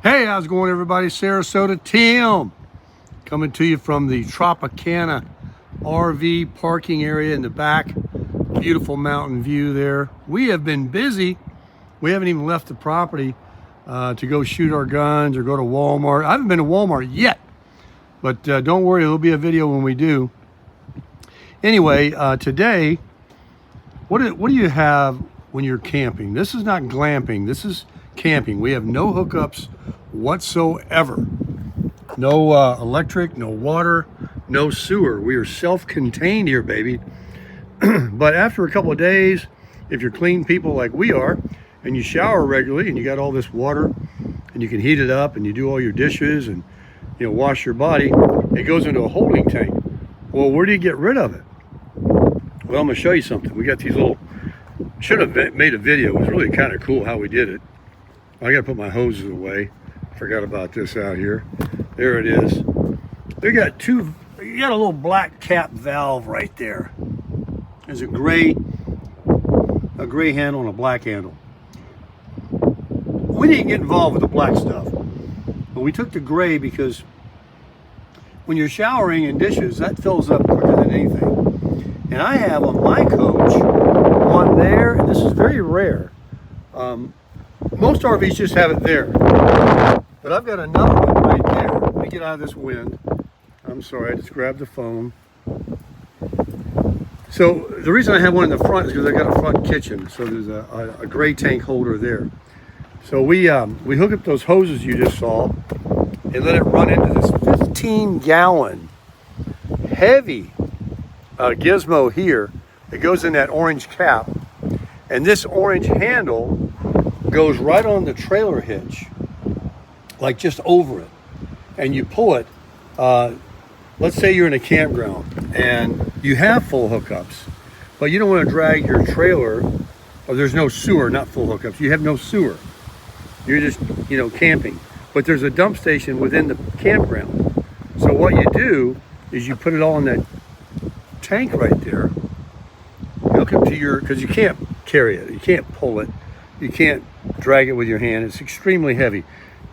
Hey, how's it going, everybody? Sarasota Tim coming to you from the Tropicana RV parking area in the back. Beautiful mountain view there. We have been busy. We haven't even left the property to go shoot our guns or go to Walmart. I haven't been to Walmart yet, but don't worry, there'll be a video when we do. Anyway, today, what do you have when you're camping? This is not glamping. This is camping. We have no hookups whatsoever. No electric, no water, no sewer. We are self-contained here, baby. But after a couple of days, if you're clean people like we are, and you shower regularly, and you got all this water, and you can heat it up, and you do all your dishes, and wash your body, it goes into a holding tank. Well, where do you get rid of it? Well, I'm gonna show you something. We got these little, should have made a video. It was really kind of cool how we did it. I gotta put my hoses away. Forgot about this out here. There it is. They got you got a little black cap valve right there. There's a gray handle and a black handle. We didn't get involved with the black stuff, but we took the gray because when you're showering and dishes, that fills up quicker than anything. And I have on my coach one there, and this is very rare. Most RVs just have it there, but I've got another one right there. Let me get out of this wind. I'm sorry, I just grabbed the phone. So the reason I have one in the front is because I got a front kitchen, so there's a gray tank holder there. So we hook up those hoses you just saw and let it run into this 15-gallon heavy gizmo here that goes in that orange cap, and this orange handle goes right on the trailer hitch, like just over it, and you pull it. Let's say you're in a campground and you have full hookups, but you don't want to drag your trailer, or there's no sewer, not full hookups, you have no sewer, you're just camping, but there's a dump station within the campground. So what you do is you put it all in that tank right there, hook it to your, because you can't carry it, you can't pull it, you can't drag it with your hand, it's extremely heavy.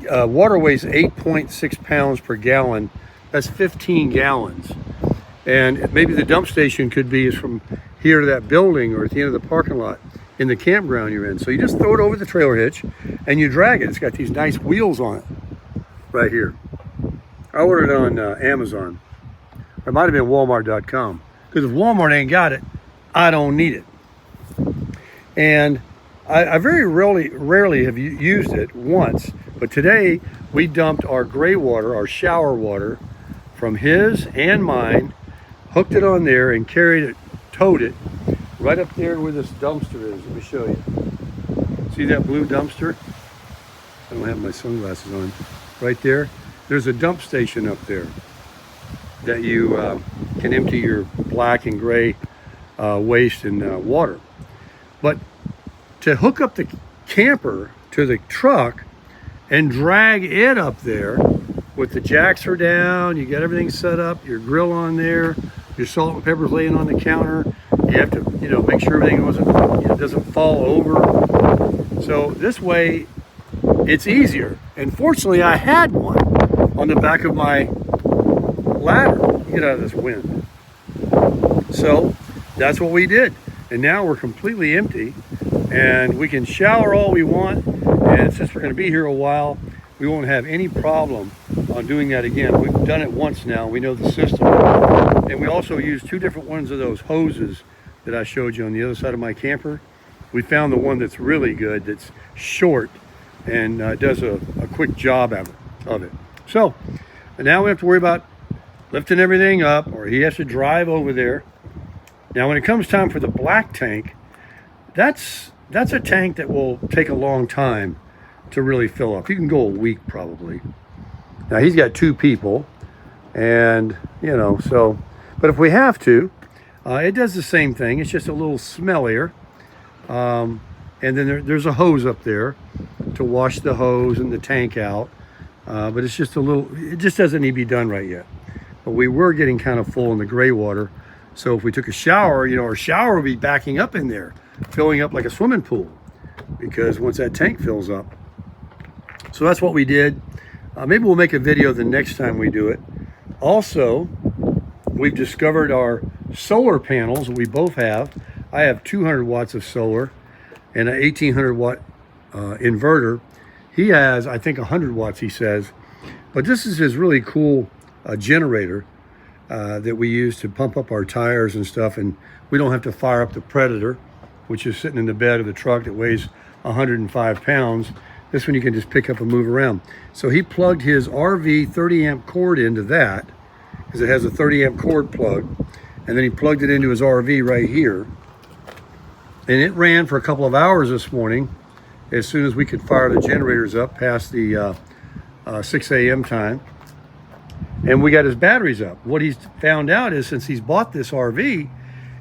Water weighs 8.6 pounds per gallon. That's 15 gallons. And maybe the dump station could be from here to that building or at the end of the parking lot in the campground you're in. So you just throw it over the trailer hitch and you drag it. It's got these nice wheels on it right here. I ordered it on Amazon. Or it might have been Walmart.com. Because if Walmart ain't got it, I don't need it. And I very rarely have used it once, but today we dumped our gray water, our shower water, from his and mine, hooked it on there and carried it, towed it, right up there where this dumpster is. Let me show you. See that blue dumpster? I don't have my sunglasses on. Right there, there's a dump station up there that you can empty your black and gray waste and water. But to hook up the camper to the truck and drag it up there with the jacks are down, you got everything set up, your grill on there, your salt and pepper's laying on the counter, you have to make sure everything doesn't fall over. So this way it's easier. And fortunately I had one on the back of my ladder. Get out of this wind. So that's what we did, and now we're completely empty and we can shower all we want, and since we're going to be here a while, we won't have any problem on doing that again. We've done it once now, we know the system. And we also use two different ones of those hoses that I showed you on the other side of my camper. We found the one that's really good, that's short and does a quick job of it. So now we have to worry about lifting everything up, or he has to drive over there. Now when it comes time for the black tank, that's a tank that will take a long time to really fill up. You can go a week probably. Now he's got 2 people, and so, but if we have to, it does the same thing. It's just a little smellier. And then there's a hose up there to wash the hose and the tank out. But it's just it just doesn't need to be done right yet. But we were getting kind of full in the gray water. So if we took a shower, our shower would be backing up in there, filling up like a swimming pool. Because once that tank fills up, So that's what we did. Maybe we'll make a video the next time we do it. Also, we've discovered our solar panels. We both have. I have 200 watts of solar and an 1800 watt inverter. He has, I think, 100 watts, he says. But this is his really cool generator that we use to pump up our tires and stuff. And we don't have to fire up the Predator, which is sitting in the bed of the truck that weighs 105 pounds. This one you can just pick up and move around. So he plugged his RV 30 amp cord into that, because it has a 30 amp cord plug. And then he plugged it into his RV right here. And it ran for a couple of hours this morning, as soon as we could fire the generators up past the 6 a.m. time. And we got his batteries up. What he's found out is, since he's bought this RV,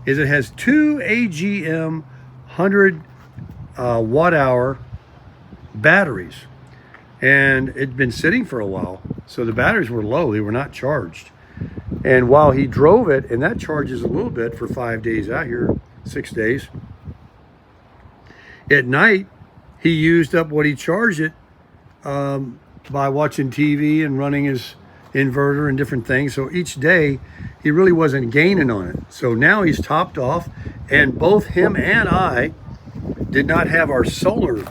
is it has 2 AGM 100 watt hour batteries. And it'd been sitting for a while, so the batteries were low, they were not charged. And while he drove it, and that charges a little bit for 5 days out here, 6 days, at night he used up what he charged it by watching TV and running his inverter and different things. So each day he really wasn't gaining on it. So now he's topped off, and both him and I did not have our solar.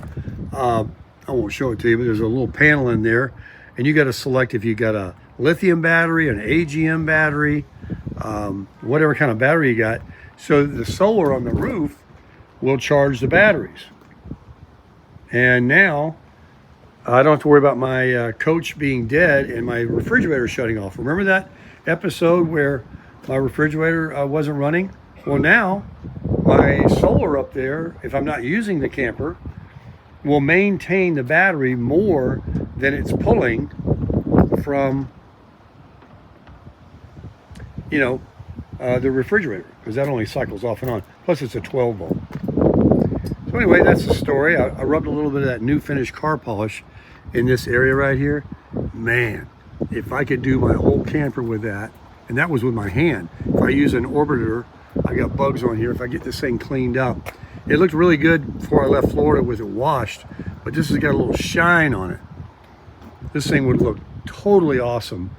I won't show it to you, but there's a little panel in there, and you got to select if you got a lithium battery, an AGM battery, whatever kind of battery you got. So the solar on the roof will charge the batteries. And now I don't have to worry about my coach being dead and my refrigerator shutting off. Remember that episode where my refrigerator wasn't running? Well, now my solar up there, if I'm not using the camper, will maintain the battery more than it's pulling from, the refrigerator, because that only cycles off and on. Plus it's a 12 volt. So anyway, that's the story. I rubbed a little bit of that new finished car polish in this area right here. Man, if I could do my whole camper with that, and that was with my hand. If I use an orbiter, I got bugs on here. If I get this thing cleaned up, it looked really good before I left Florida with it washed, but this has got a little shine on it. This thing would look totally awesome.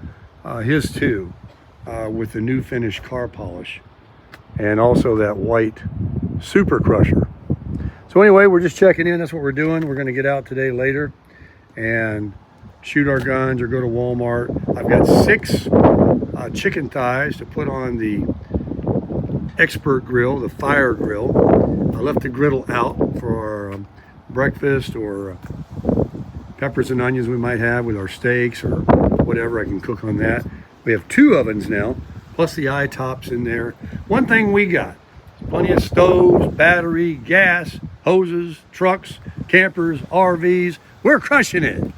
His too, with the new finished car polish, and also that white super crusher. So anyway, we're just checking in. That's what we're doing. We're going to get out today later and shoot our guns or go to Walmart. I've got 6 chicken thighs to put on the expert grill, the fire grill. I left the griddle out for our breakfast or peppers and onions we might have with our steaks or whatever. I can cook on that. We have 2 ovens now, plus the eye tops in there. One thing we got, plenty of stoves, battery, gas, hoses, trucks, campers, RVs. We're crushing it.